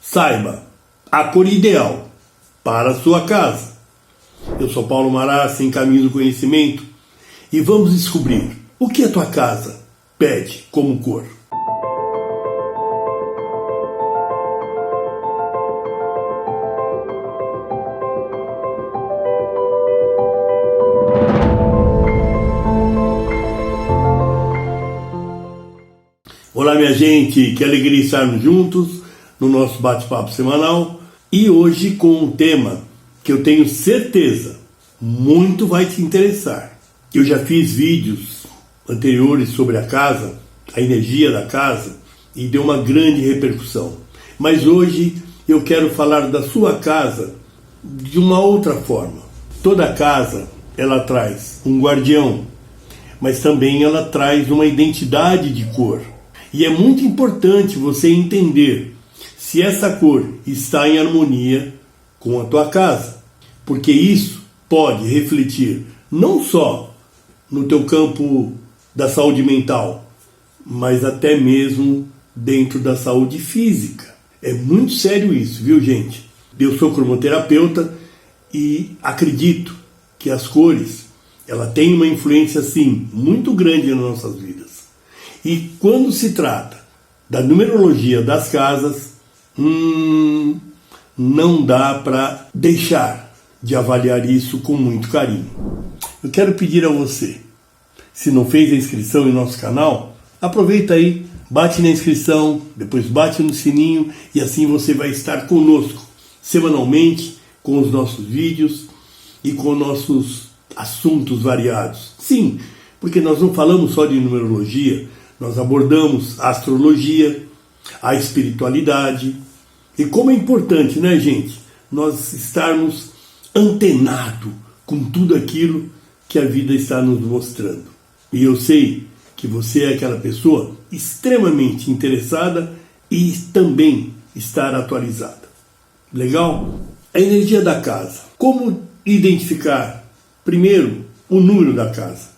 Saiba a cor ideal para a sua casa. Eu sou Paulo Marassi, em Caminho do Conhecimento, e vamos descobrir o que a tua casa pede como cor. Olá, minha gente, que alegria estarmos juntos no nosso bate-papo semanal e hoje com um tema que eu tenho certeza muito vai te interessar. Eu já fiz vídeos anteriores sobre a casa, a energia da casa, e deu uma grande repercussão. Mas hoje eu quero falar da sua casa de uma outra forma. Toda casa, ela traz um guardião, mas também ela traz uma identidade de cor. E é muito importante você entender se essa cor está em harmonia com a tua casa, porque isso pode refletir não só no teu campo da saúde mental, mas até mesmo dentro da saúde física. É muito sério isso, viu, gente? Eu sou cromoterapeuta e acredito que as cores, ela tem uma influência, sim, muito grande nas nossas vidas. E quando se trata da numerologia das casas, não dá para deixar de avaliar isso com muito carinho. Eu quero pedir a você, se não fez a inscrição em nosso canal, aproveita aí, bate na inscrição, depois bate no sininho e assim você vai estar conosco semanalmente com os nossos vídeos e com nossos assuntos variados. Sim, porque nós não falamos só de numerologia, nós abordamos a astrologia, a espiritualidade. E como é importante, né, gente, nós estarmos antenados com tudo aquilo que a vida está nos mostrando. E eu sei que você é aquela pessoa extremamente interessada e também estar atualizada. Legal? A energia da casa. Como identificar, primeiro, o número da casa?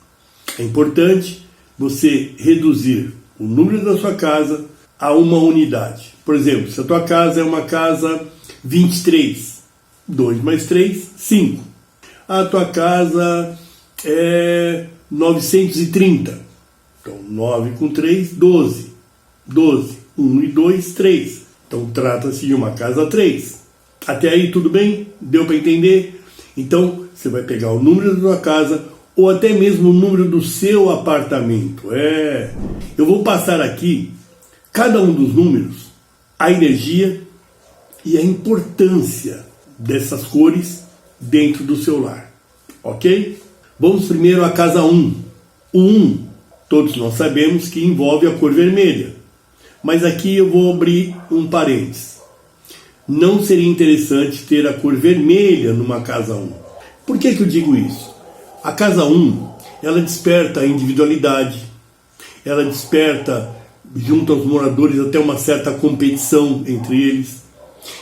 É importante você reduzir o número da sua casa a uma unidade. Por exemplo, se a tua casa é uma casa 23, 2 mais 3, 5. A tua casa é 930. Então, 9 com 3, 12. 12. 1 e 2, 3. Então, trata-se de uma casa 3. Até aí, tudo bem? Deu para entender? Então, você vai pegar o número da tua casa ou até mesmo o número do seu apartamento. Eu vou passar aqui cada um dos números, a energia e a importância dessas cores dentro do seu lar. Ok? Vamos primeiro à casa 1. O 1, todos nós sabemos que envolve a cor vermelha. Mas aqui eu vou abrir um parênteses. Não seria interessante ter a cor vermelha numa casa 1. Por que eu digo isso? A casa 1, ela desperta a individualidade, ela desperta, junto aos moradores, até uma certa competição entre eles.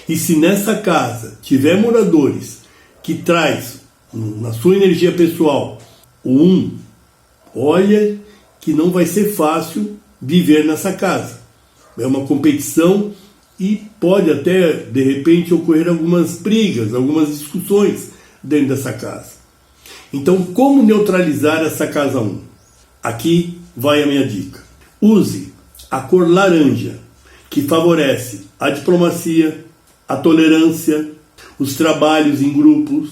E se nessa casa tiver moradores que traz na sua energia pessoal o 1, olha que não vai ser fácil viver nessa casa. É uma competição e pode até, de repente, ocorrer algumas brigas, algumas discussões dentro dessa casa. Então, como neutralizar essa casa 1? Aqui vai a minha dica. Use a cor laranja, que favorece a diplomacia, a tolerância, os trabalhos em grupos,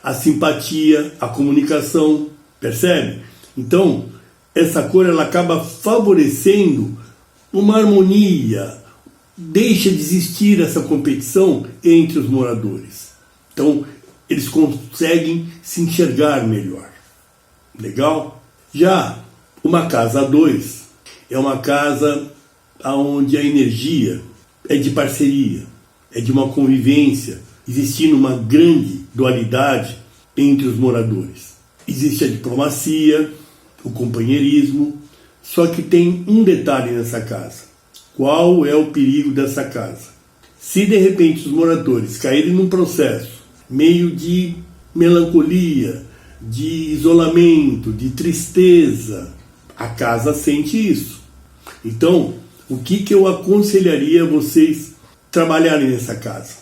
a simpatia, a comunicação. Percebe? Então, essa cor ela acaba favorecendo uma harmonia, deixa de existir essa competição entre os moradores. Então, eles conseguem se enxergar melhor. Legal? Já uma casa 2 é uma casa onde a energia é de parceria, é de uma convivência, existindo uma grande dualidade entre os moradores. Existe a diplomacia, o companheirismo, só que tem um detalhe nessa casa. Qual é o perigo dessa casa? Se de repente os moradores caírem num processo meio de melancolia, de isolamento, de tristeza, a casa sente isso. Então, o que eu aconselharia vocês trabalharem nessa casa.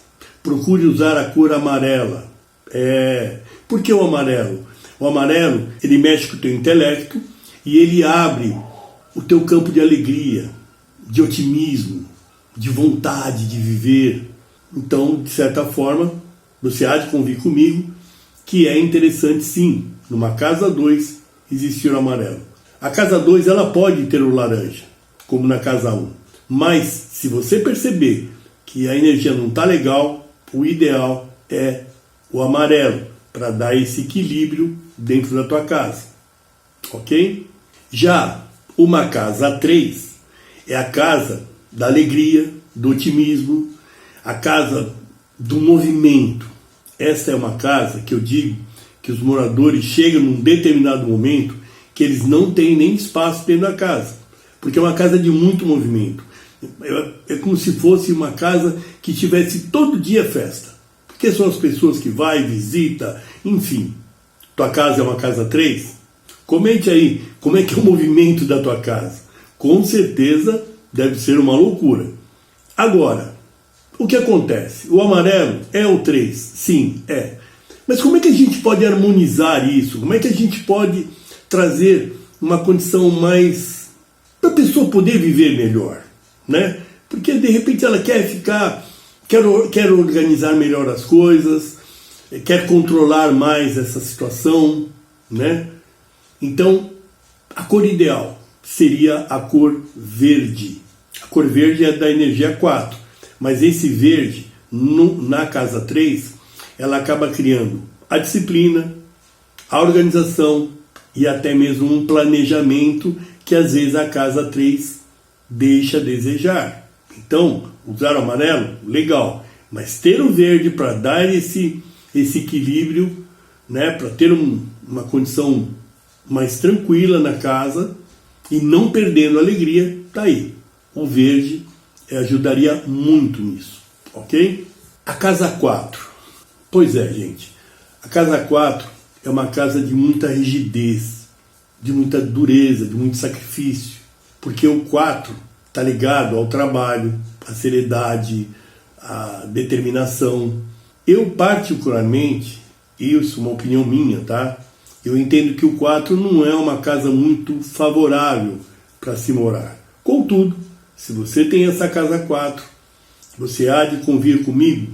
Procure usar a cor amarela. Por que o amarelo? O amarelo, ele mexe com o teu intelecto e ele abre o teu campo de alegria, de otimismo, de vontade de viver. Então, de certa forma, você há de convir comigo que é interessante sim, numa casa 2, existir o amarelo. A casa 2 ela pode ter o laranja, como na casa 1. Mas, se você perceber que a energia não está legal, o ideal é o amarelo, para dar esse equilíbrio dentro da tua casa. Ok? Já uma casa 3 é a casa da alegria, do otimismo, a casa do movimento. Esta é uma casa que eu digo que os moradores chegam num determinado momento que eles não têm nem espaço dentro da casa, porque é uma casa de muito movimento. É como se fosse uma casa que tivesse todo dia festa, porque são as pessoas que vai, visita, enfim. Tua casa é uma casa 3? Comente aí como é que é o movimento da tua casa. Com certeza deve ser uma loucura. Agora, o que acontece? O amarelo é o 3? Sim, é. Mas como é que a gente pode harmonizar isso? Como é que a gente pode trazer uma condição mais... para a pessoa poder viver melhor, né? Porque de repente ela quer quer organizar melhor as coisas, quer controlar mais essa situação, né? Então, a cor ideal seria a cor verde. A cor verde é da energia 4, mas esse verde, na casa 3, ela acaba criando a disciplina, a organização e até mesmo um planejamento que às vezes a casa 3 deixa a desejar. Então, usar o amarelo, legal, mas ter o verde para dar esse equilíbrio, né, para ter uma condição mais tranquila na casa e não perdendo a alegria, tá aí. O verde ajudaria muito nisso, ok? A casa 4. Pois é, gente. A casa 4 é uma casa de muita rigidez, de muita dureza, de muito sacrifício, porque o 4 está ligado ao trabalho, à seriedade, à determinação. Eu particularmente, isso é uma opinião minha, tá? Eu entendo que o 4 não é uma casa muito favorável para se morar. Contudo, se você tem essa casa 4, você há de convir comigo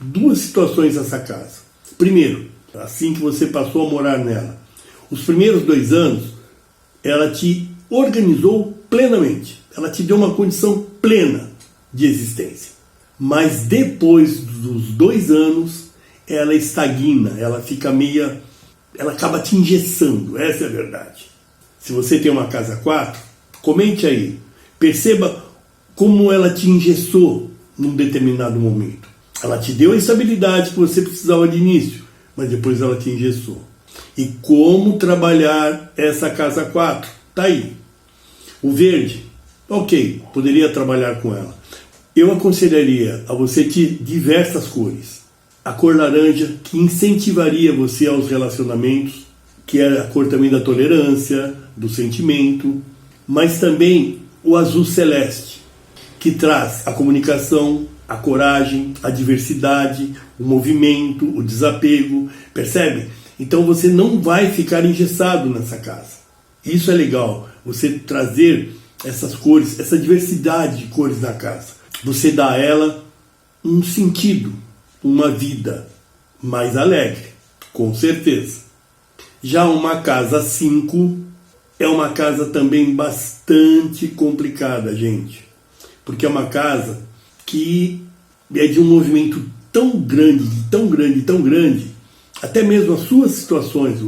duas situações nessa casa. Primeiro, assim que você passou a morar nela, os primeiros 2 anos, ela te organizou plenamente. Ela te deu uma condição plena de existência. Mas depois dos 2 anos, ela estagna, ela fica ela acaba te engessando, essa é a verdade. Se você tem uma casa 4, comente aí. Perceba como ela te engessou num determinado momento. Ela te deu a estabilidade que você precisava de início, mas depois ela te engessou. E como trabalhar essa casa 4? Tá aí. O verde, ok, poderia trabalhar com ela. Eu aconselharia a você ter diversas cores. A cor laranja, que incentivaria você aos relacionamentos, que é a cor também da tolerância, do sentimento, mas também o azul celeste, que traz a comunicação, a coragem, a diversidade, o movimento, o desapego, percebe? Então você não vai ficar engessado nessa casa. Isso é legal, você trazer essas cores, essa diversidade de cores na casa. Você dá a ela um sentido, uma vida mais alegre, com certeza. Já uma casa 5 é uma casa também bastante complicada, gente. Porque é uma casa que é de um movimento tão grande, tão grande, tão grande, até mesmo as suas situações,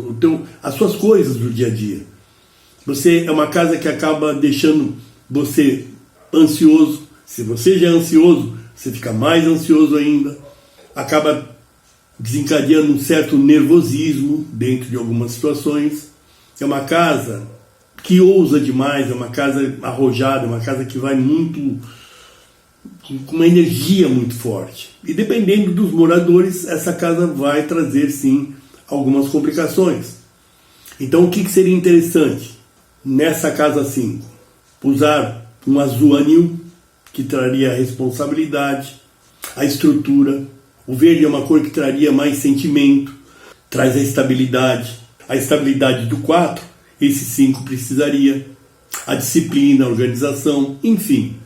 as suas coisas do dia a dia. Você é uma casa que acaba deixando você ansioso. Se você já é ansioso, você fica mais ansioso ainda. Acaba desencadeando um certo nervosismo dentro de algumas situações. É uma casa que ousa demais, é uma casa arrojada, é uma casa que vai muito, com uma energia muito forte. E dependendo dos moradores, essa casa vai trazer sim algumas complicações. Então o que seria interessante nessa casa 5? Usar um azul anil, que traria a responsabilidade, a estrutura. O verde é uma cor que traria mais sentimento, traz a estabilidade. A estabilidade do 4, esse 5 precisaria. A disciplina, a organização, enfim.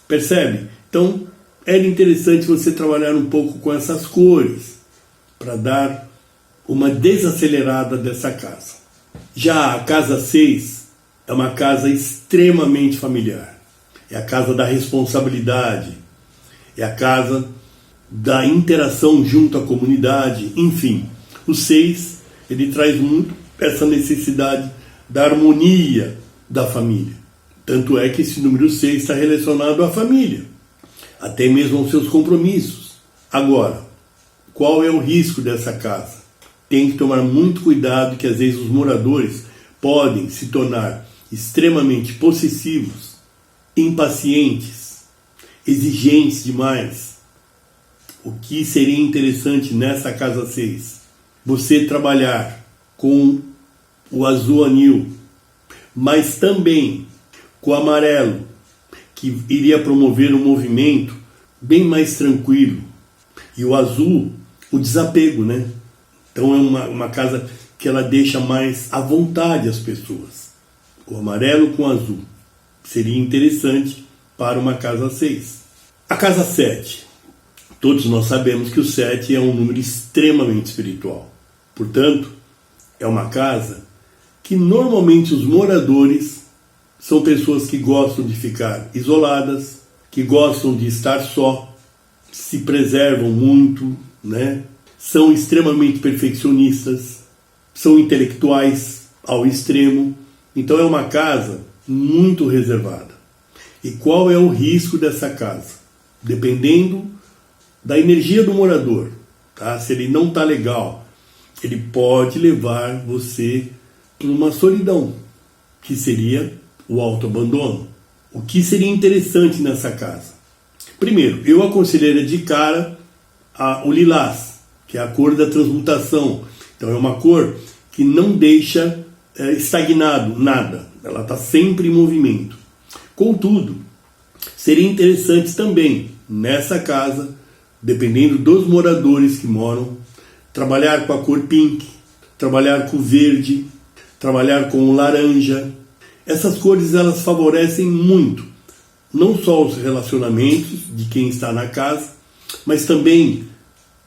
Percebe? Então, era interessante você trabalhar um pouco com essas cores para dar uma desacelerada dessa casa. Já a casa 6 é uma casa extremamente familiar. É a casa da responsabilidade, é a casa da interação junto à comunidade, enfim. O 6, ele traz muito essa necessidade da harmonia da família. Tanto é que esse número 6 está relacionado à família, até mesmo aos seus compromissos. Agora, qual é o risco dessa casa? Tem que tomar muito cuidado, que às vezes os moradores podem se tornar extremamente possessivos, impacientes, exigentes demais. O que seria interessante nessa casa 6? Você trabalhar com o azul anil, mas também com o amarelo, que iria promover um movimento bem mais tranquilo. E o azul, o desapego, né? Então é uma casa que ela deixa mais à vontade as pessoas. O amarelo com o azul seria interessante para uma casa 6. A casa 7. Todos nós sabemos que o 7 é um número extremamente espiritual. Portanto, é uma casa que normalmente os moradores são pessoas que gostam de ficar isoladas, que gostam de estar só, se preservam muito, né? São extremamente perfeccionistas, são intelectuais ao extremo. Então é uma casa muito reservada. E qual é o risco dessa casa? Dependendo da energia do morador, tá? Se ele não está legal, ele pode levar você para uma solidão, que seria o autoabandono. O que seria interessante nessa casa? Primeiro, eu aconselharia de cara o lilás, que é a cor da transmutação. Então é uma cor que não deixa estagnado nada, ela está sempre em movimento. Contudo, seria interessante também nessa casa, dependendo dos moradores que moram, trabalhar com a cor pink, trabalhar com o verde, trabalhar com o laranja. Essas cores elas favorecem muito, não só os relacionamentos de quem está na casa, mas também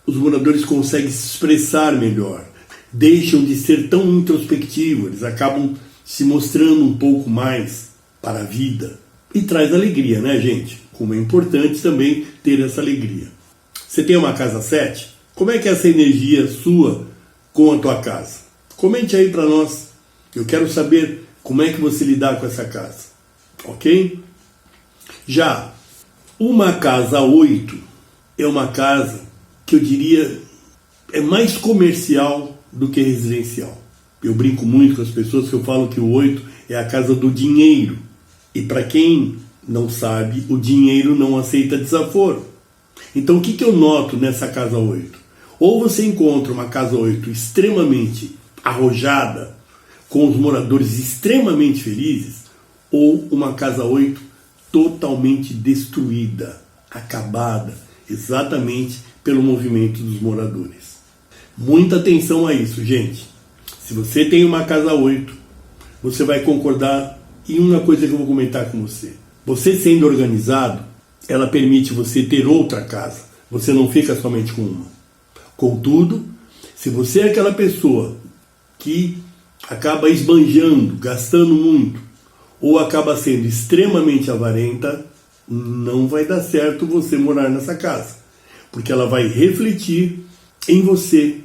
os moradores conseguem se expressar melhor, deixam de ser tão introspectivos, eles acabam se mostrando um pouco mais para a vida. E traz alegria, né, gente? Como é importante também ter essa alegria. Você tem uma casa 7? Como é que é essa energia sua com a tua casa? Comente aí para nós. Eu quero saber como é que você lidar com essa casa. Ok? Já uma casa 8 é uma casa que eu diria é mais comercial do que residencial. Eu brinco muito com as pessoas que eu falo que o 8 é a casa do dinheiro. E para quem não sabe, o dinheiro não aceita desaforo. Então o que eu noto nessa casa 8? Ou você encontra uma casa 8 extremamente arrojada, com os moradores extremamente felizes, ou uma casa 8 totalmente destruída, acabada, exatamente pelo movimento dos moradores. Muita atenção a isso, gente. Se você tem uma casa 8, você vai concordar em uma coisa que eu vou comentar com você. Você sendo organizado, ela permite você ter outra casa. Você não fica somente com uma. Contudo, se você é aquela pessoa que acaba esbanjando, gastando muito, ou acaba sendo extremamente avarenta, não vai dar certo você morar nessa casa. Porque ela vai refletir em você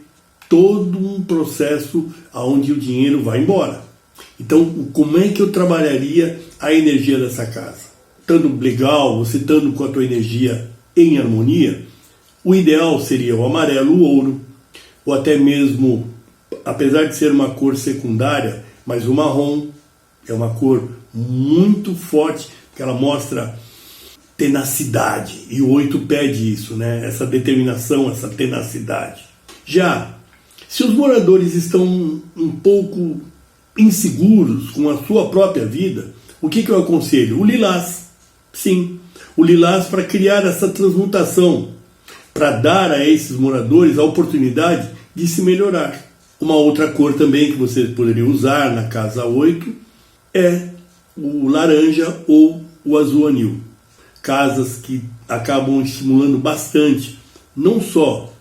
todo um processo onde o dinheiro vai embora. Então, como é que eu trabalharia a energia dessa casa? Estando legal, você estando com a tua energia em harmonia, o ideal seria o amarelo, o ouro, ou até mesmo, apesar de ser uma cor secundária, mas o marrom é uma cor muito forte, que ela mostra tenacidade, e o 8 pede isso, né? Essa determinação, essa tenacidade. Já, se os moradores estão um pouco inseguros com a sua própria vida, o que eu aconselho? O lilás. Sim, o lilás para criar essa transmutação, para dar a esses moradores a oportunidade de se melhorar. Uma outra cor também que você poderia usar na casa 8 é o laranja ou o azul anil. Casas que acabam estimulando bastante, não só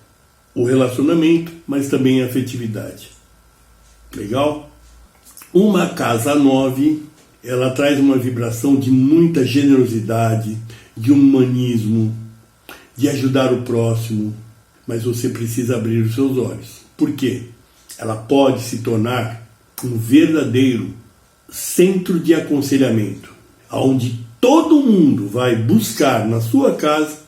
o relacionamento, mas também a afetividade. Legal? Uma casa 9, ela traz uma vibração de muita generosidade, de humanismo, de ajudar o próximo, mas você precisa abrir os seus olhos. Por quê? Ela pode se tornar um verdadeiro centro de aconselhamento, onde todo mundo vai buscar na sua casa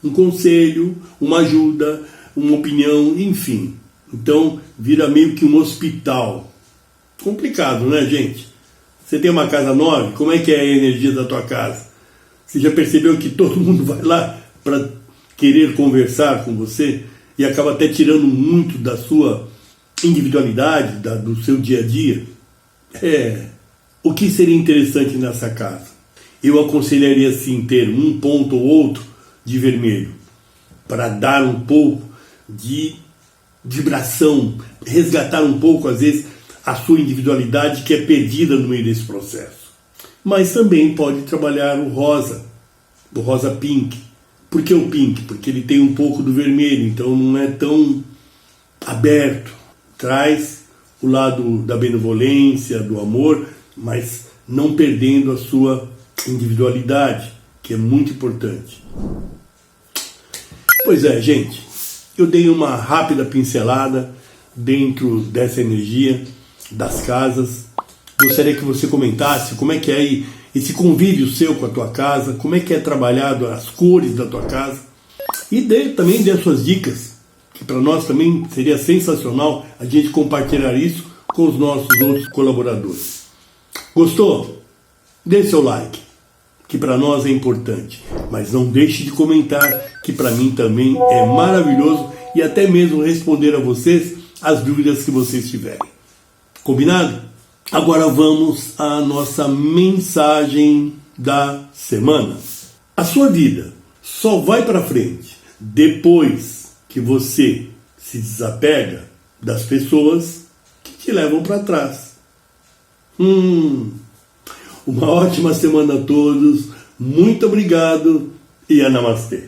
um conselho, uma ajuda, uma opinião, enfim. Então vira meio que um hospital. Complicado, né, gente? Você tem uma casa 9, como é que é a energia da tua casa? Você já percebeu que todo mundo vai lá para querer conversar com você e acaba até tirando muito da sua individualidade, do seu dia a dia? O que seria interessante nessa casa? Eu aconselharia sim ter um ponto ou outro de vermelho, para dar um pouco de vibração, resgatar um pouco, às vezes, a sua individualidade que é perdida no meio desse processo. Mas também pode trabalhar o rosa pink. Por que o pink? Porque ele tem um pouco do vermelho, então não é tão aberto. Traz o lado da benevolência, do amor, mas não perdendo a sua individualidade, que é muito importante. Pois é, gente, eu dei uma rápida pincelada dentro dessa energia das casas. Gostaria que você comentasse como é que é aí esse convívio seu com a tua casa, como é que é trabalhado as cores da tua casa, e também dê as suas dicas, que para nós também seria sensacional a gente compartilhar isso com os nossos outros colaboradores. Gostou? Dê seu like, que para nós é importante, mas não deixe de comentar, que para mim também é maravilhoso, e até mesmo responder a vocês as dúvidas que vocês tiverem. Combinado? Agora vamos à nossa mensagem da semana. A sua vida só vai para frente depois que você se desapega das pessoas que te levam para trás. Uma ótima semana a todos, muito obrigado e namastê.